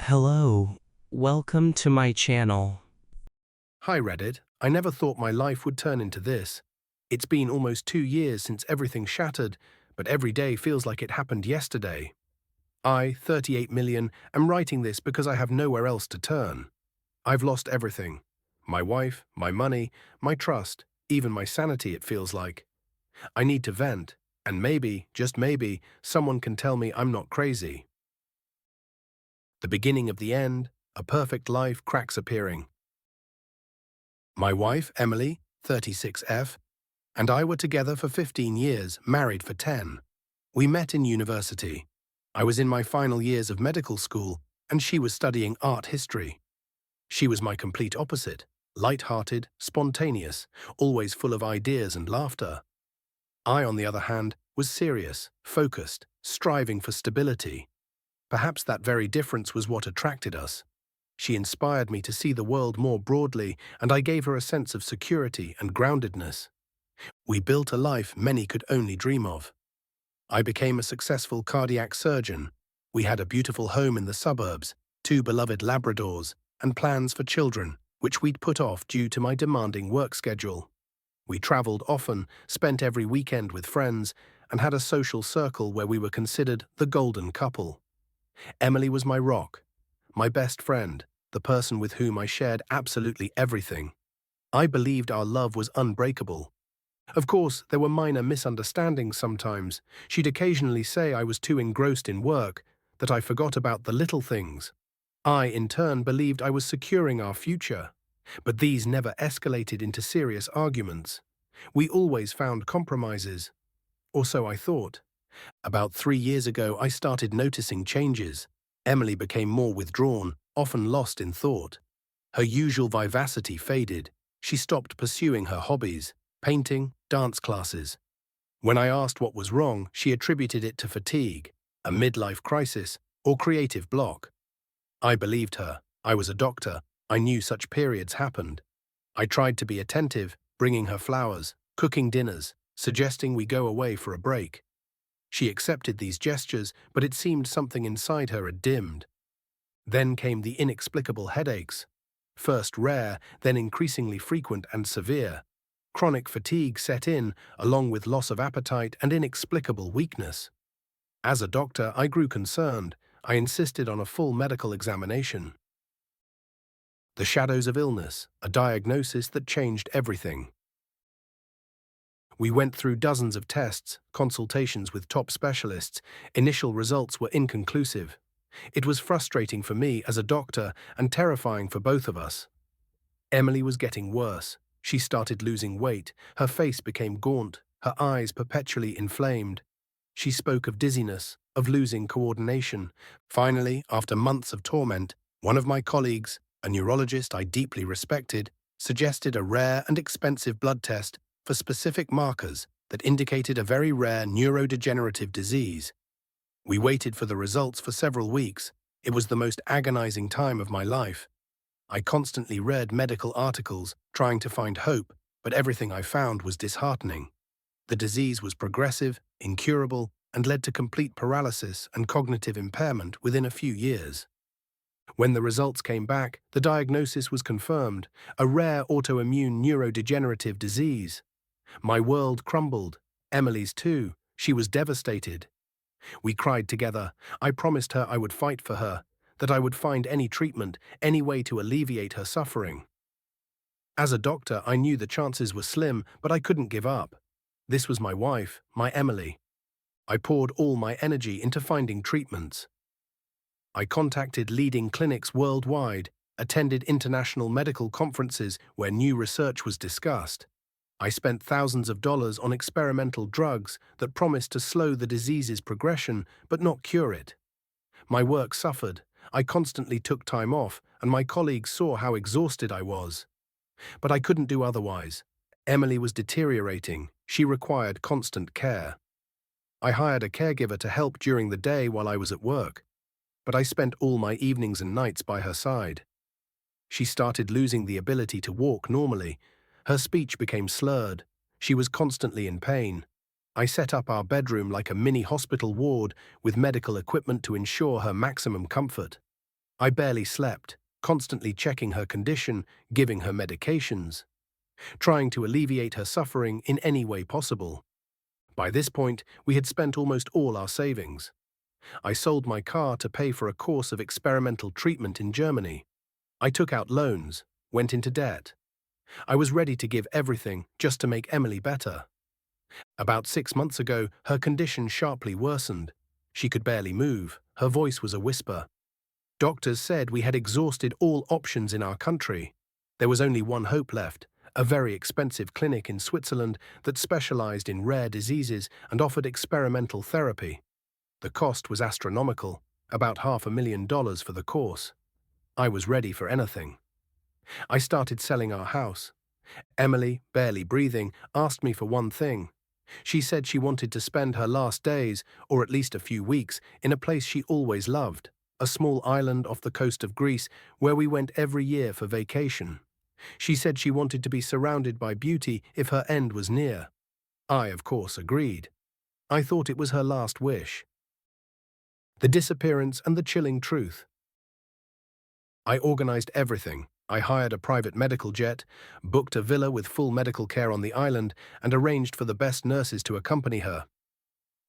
Hello, welcome to my channel. Hi Reddit, I never thought my life would turn into this. It's been almost 2 years since everything shattered, but every day feels like it happened yesterday. I, 38 million, am writing this because I have nowhere else to turn. I've lost everything. My wife, my money, my trust, even my sanity, it feels like. I need to vent, and maybe, just maybe, someone can tell me I'm not crazy. The beginning of the end, a perfect life, cracks appearing. My wife, Emily, 36F, and I were together for 15 years, married for 10. We met in university. I was in my final years of medical school, and she was studying art history. She was my complete opposite, light-hearted, spontaneous, always full of ideas and laughter. I, on the other hand, was serious, focused, striving for stability. Perhaps that very difference was what attracted us. She inspired me to see the world more broadly, and I gave her a sense of security and groundedness. We built a life many could only dream of. I became a successful cardiac surgeon. We had a beautiful home in the suburbs, 2 beloved Labradors, and plans for children, which we'd put off due to my demanding work schedule. We traveled often, spent every weekend with friends, and had a social circle where we were considered the golden couple. Emily was my rock, my best friend, the person with whom I shared absolutely everything. I believed our love was unbreakable. Of course, there were minor misunderstandings sometimes. She'd occasionally say I was too engrossed in work, that I forgot about the little things. I, in turn, believed I was securing our future. But these never escalated into serious arguments. We always found compromises. Or so I thought. About 3 years ago, I started noticing changes. Emily became more withdrawn, often lost in thought. Her usual vivacity faded. She stopped pursuing her hobbies, painting, dance classes. When I asked what was wrong, she attributed it to fatigue, a midlife crisis, or creative block. I believed her. I was a doctor. I knew such periods happened. I tried to be attentive, bringing her flowers, cooking dinners, suggesting we go away for a break. She accepted these gestures, but it seemed something inside her had dimmed. Then came the inexplicable headaches. First rare, then increasingly frequent and severe. Chronic fatigue set in, along with loss of appetite and inexplicable weakness. As a doctor, I grew concerned. I insisted on a full medical examination. The shadows of illness, a diagnosis that changed everything. We went through dozens of tests, consultations with top specialists. Initial results were inconclusive. It was frustrating for me as a doctor and terrifying for both of us. Emily was getting worse. She started losing weight. Her face became gaunt, her eyes perpetually inflamed. She spoke of dizziness, of losing coordination. Finally, after months of torment, one of my colleagues, a neurologist I deeply respected, suggested a rare and expensive blood test for specific markers that indicated a very rare neurodegenerative disease. We waited for the results for several weeks. It was the most agonizing time of my life. I constantly read medical articles, trying to find hope, but everything I found was disheartening. The disease was progressive, incurable, and led to complete paralysis and cognitive impairment within a few years. When the results came back, the diagnosis was confirmed, a rare autoimmune neurodegenerative disease. My world crumbled. Emily's too. She was devastated. We cried together. I promised her I would fight for her, that I would find any treatment, any way to alleviate her suffering. As a doctor, I knew the chances were slim, but I couldn't give up. This was my wife, my Emily. I poured all my energy into finding treatments. I contacted leading clinics worldwide, attended international medical conferences where new research was discussed. I spent thousands of dollars on experimental drugs that promised to slow the disease's progression but not cure it. My work suffered. I constantly took time off, and my colleagues saw how exhausted I was. But I couldn't do otherwise. Emily was deteriorating. She required constant care. I hired a caregiver to help during the day while I was at work, but I spent all my evenings and nights by her side. She started losing the ability to walk normally. Her speech became slurred. She was constantly in pain. I set up our bedroom like a mini hospital ward with medical equipment to ensure her maximum comfort. I barely slept, constantly checking her condition, giving her medications, trying to alleviate her suffering in any way possible. By this point, we had spent almost all our savings. I sold my car to pay for a course of experimental treatment in Germany. I took out loans, went into debt. I was ready to give everything just to make Emily better. About 6 months ago, her condition sharply worsened. She could barely move. Her voice was a whisper. Doctors said we had exhausted all options in our country. There was only one hope left, a very expensive clinic in Switzerland that specialized in rare diseases and offered experimental therapy. The cost was astronomical, about $500,000 for the course. I was ready for anything. I started selling our house. Emily, barely breathing, asked me for one thing. She said she wanted to spend her last days, or at least a few weeks, in a place she always loved, a small island off the coast of Greece where we went every year for vacation. She said she wanted to be surrounded by beauty if her end was near. I, of course, agreed. I thought it was her last wish. The disappearance and the chilling truth. I organized everything. I hired a private medical jet, booked a villa with full medical care on the island, and arranged for the best nurses to accompany her.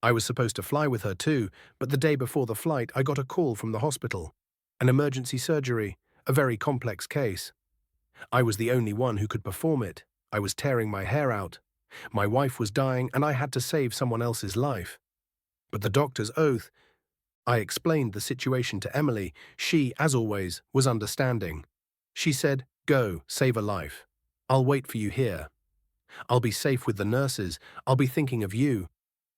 I was supposed to fly with her too, but the day before the flight I got a call from the hospital. An emergency surgery, a very complex case. I was the only one who could perform it. I was tearing my hair out. My wife was dying and I had to save someone else's life. But the doctor's oath. I explained the situation to Emily. She, as always, was understanding. She said, "Go, save a life. I'll wait for you here. I'll be safe with the nurses. I'll be thinking of you."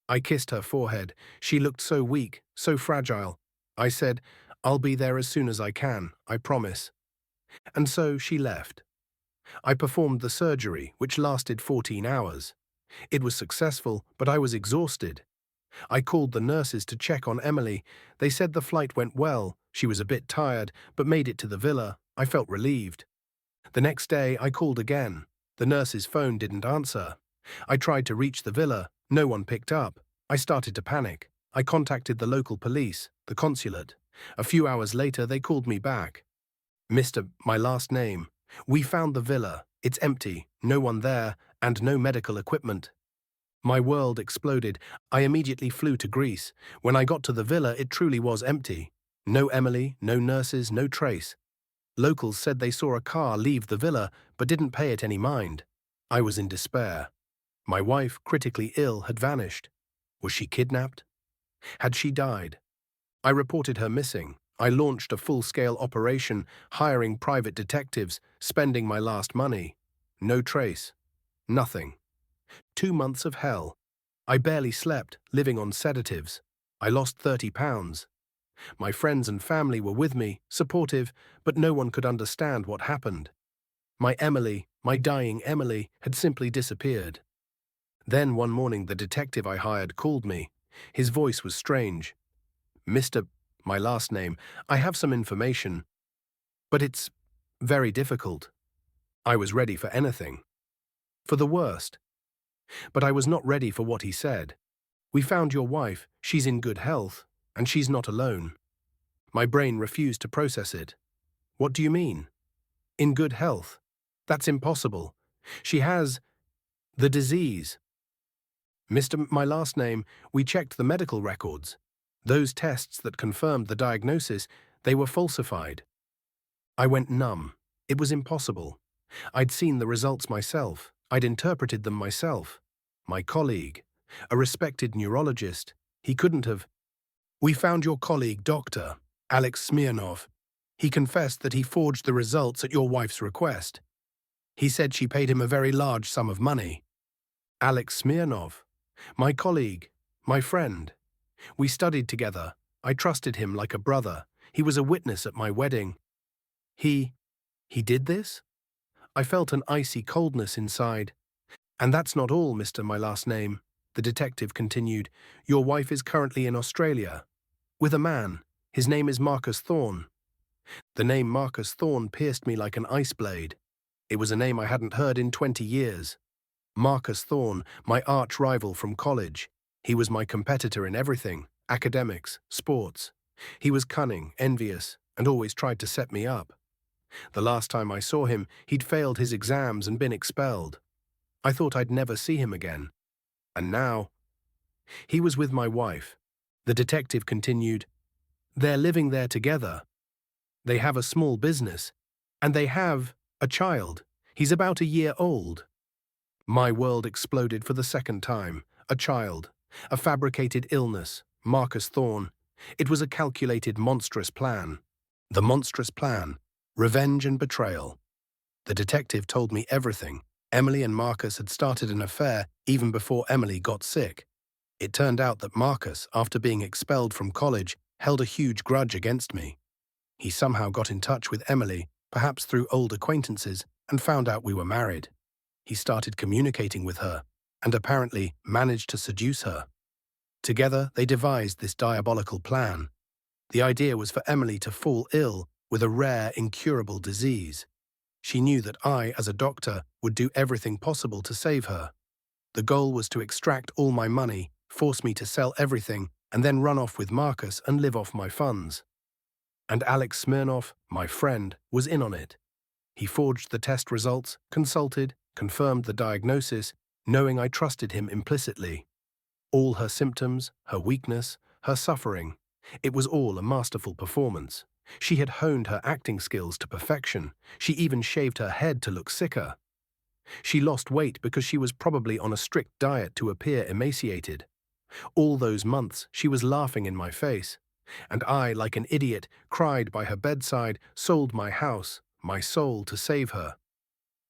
I kissed her forehead. She looked so weak, so fragile. I said, "I'll be there as soon as I can, I promise." And so she left. I performed the surgery, which lasted 14 hours. It was successful, but I was exhausted. I called the nurses to check on Emily. They said the flight went well. She was a bit tired, but made it to the villa. I felt relieved. The next day, I called again. The nurse's phone didn't answer. I tried to reach the villa. No one picked up. I started to panic. I contacted the local police, the consulate. A few hours later, they called me back. "Mr. My last name. We found the villa. It's empty, no one there, and no medical equipment." My world exploded. I immediately flew to Greece. When I got to the villa, it truly was empty. No Emily, no nurses, no trace. Locals said they saw a car leave the villa, but didn't pay it any mind. I was in despair. My wife, critically ill, had vanished. Was she kidnapped? Had she died? I reported her missing. I launched a full-scale operation, hiring private detectives, spending my last money. No trace. Nothing. 2 months of hell. I barely slept, living on sedatives. I lost 30 pounds. My friends and family were with me, supportive, but no one could understand what happened. My Emily, my dying Emily, had simply disappeared. Then one morning the detective I hired called me. His voice was strange. "Mr. My last name, I have some information, but it's very difficult." I was ready for anything. For the worst. But I was not ready for what he said. "We found your wife, she's in good health, and she's not alone." My brain refused to process it. "What do you mean? In good health? That's impossible. She has the disease." "Mr. My last name, we checked the medical records. Those tests that confirmed the diagnosis, they were falsified." I went numb. It was impossible. I'd seen the results myself. I'd interpreted them myself. My colleague, a respected neurologist, he couldn't have. "We found your colleague, Dr. Alex Smirnov. He confessed that he forged the results at your wife's request. He said she paid him a very large sum of money." Alex Smirnov, my colleague, my friend. We studied together. I trusted him like a brother. He was a witness at my wedding. He did this? I felt an icy coldness inside. "And that's not all, Mr. My last name," the detective continued. "Your wife is currently in Australia, with a man. His name is Marcus Thorne." The name Marcus Thorne pierced me like an ice blade. It was a name I hadn't heard in 20 years. Marcus Thorne, my arch rival from college. He was my competitor in everything, academics, sports. He was cunning, envious, and always tried to set me up. The last time I saw him, he'd failed his exams and been expelled. I thought I'd never see him again. And now, he was with my wife. The detective continued, "They're living there together. They have a small business, and they have a child. He's about a year old." My world exploded for the second time. A child, a fabricated illness, Marcus Thorne. It was a calculated, monstrous plan. The monstrous plan, revenge and betrayal. The detective told me everything. Emily and Marcus had started an affair even before Emily got sick. It turned out that Marcus, after being expelled from college, held a huge grudge against me. He somehow got in touch with Emily, perhaps through old acquaintances, and found out we were married. He started communicating with her, and apparently managed to seduce her. Together, they devised this diabolical plan. The idea was for Emily to fall ill with a rare, incurable disease. She knew that I, as a doctor, would do everything possible to save her. The goal was to extract all my money, force me to sell everything, and then run off with Marcus and live off my funds. And Alex Smirnov, my friend, was in on it. He forged the test results, consulted, confirmed the diagnosis, knowing I trusted him implicitly. All her symptoms, her weakness, her suffering. It was all a masterful performance. She had honed her acting skills to perfection. She even shaved her head to look sicker. She lost weight because she was probably on a strict diet to appear emaciated. All those months she was laughing in my face, and I, like an idiot, cried by her bedside, sold my house, my soul to save her.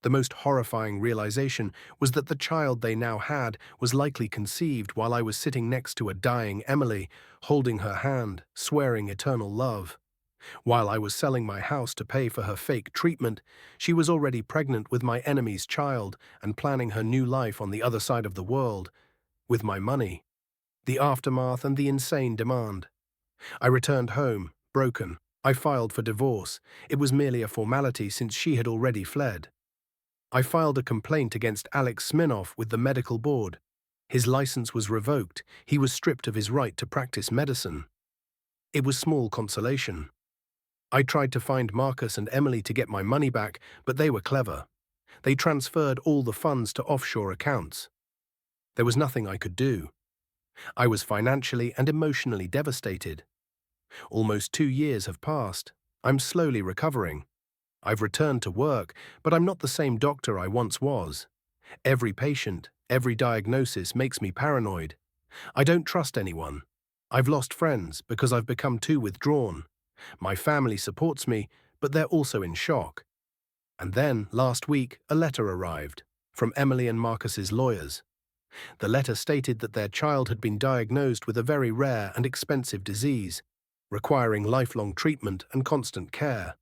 The most horrifying realization was that the child they now had was likely conceived while I was sitting next to a dying Emily, holding her hand, swearing eternal love. While I was selling my house to pay for her fake treatment, she was already pregnant with my enemy's child and planning her new life on the other side of the world, with my money. The aftermath and the insane demand. I returned home, broken. I filed for divorce. It was merely a formality since she had already fled. I filed a complaint against Alex Smirnov with the medical board. His license was revoked. He was stripped of his right to practice medicine. It was small consolation. I tried to find Marcus and Emily to get my money back, but they were clever. They transferred all the funds to offshore accounts. There was nothing I could do. I was financially and emotionally devastated. Almost 2 years have passed. I'm slowly recovering. I've returned to work, but I'm not the same doctor I once was. Every patient, every diagnosis makes me paranoid. I don't trust anyone. I've lost friends because I've become too withdrawn. My family supports me, but they're also in shock. And then, last week, a letter arrived from Emily and Marcus's lawyers. The letter stated that their child had been diagnosed with a very rare and expensive disease, requiring lifelong treatment and constant care.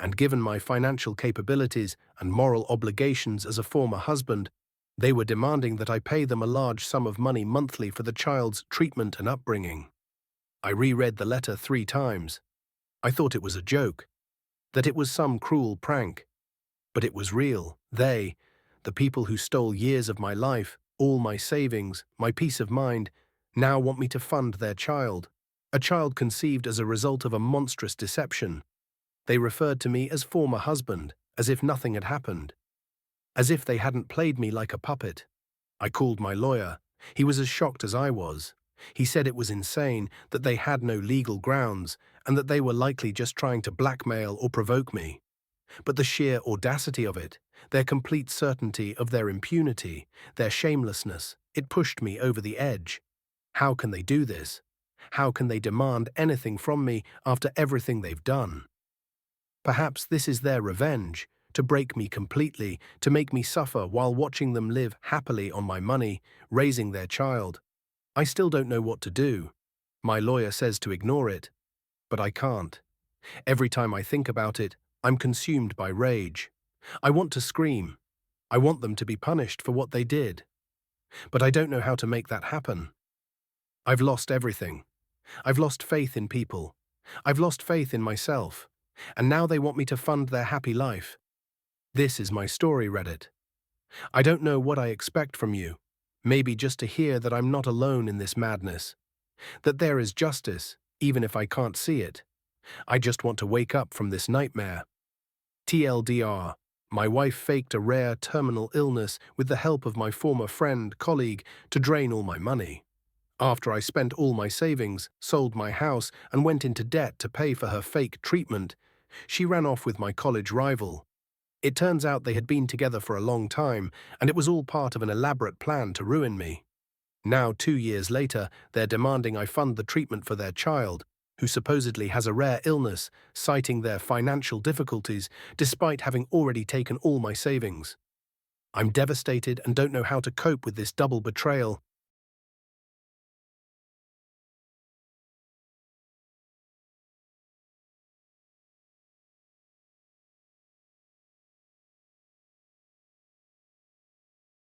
And given my financial capabilities and moral obligations as a former husband, they were demanding that I pay them a large sum of money monthly for the child's treatment and upbringing. I reread the letter 3 times. I thought it was a joke, that it was some cruel prank. But it was real. They, the people who stole years of my life, all my savings, my peace of mind, now want me to fund their child, a child conceived as a result of a monstrous deception. They referred to me as former husband, as if nothing had happened, as if they hadn't played me like a puppet. I called my lawyer. He was as shocked as I was. He said it was insane, that they had no legal grounds, and that they were likely just trying to blackmail or provoke me. But the sheer audacity of it, their complete certainty of their impunity, their shamelessness, it pushed me over the edge. How can they do this? How can they demand anything from me after everything they've done? Perhaps this is their revenge, to break me completely, to make me suffer while watching them live happily on my money, raising their child. I still don't know what to do. My lawyer says to ignore it, but I can't. Every time I think about it, I'm consumed by rage. I want to scream. I want them to be punished for what they did. But I don't know how to make that happen. I've lost everything. I've lost faith in people. I've lost faith in myself. And now they want me to fund their happy life. This is my story, Reddit. I don't know what I expect from you. Maybe just to hear that I'm not alone in this madness. That there is justice, even if I can't see it. I just want to wake up from this nightmare. TLDR. My wife faked a rare terminal illness with the help of my former colleague, to drain all my money. After I spent all my savings, sold my house, and went into debt to pay for her fake treatment, she ran off with my college rival. It turns out they had been together for a long time, and it was all part of an elaborate plan to ruin me. Now, 2 years later, they're demanding I fund the treatment for their child, who supposedly has a rare illness, citing their financial difficulties, despite having already taken all my savings. I'm devastated and don't know how to cope with this double betrayal.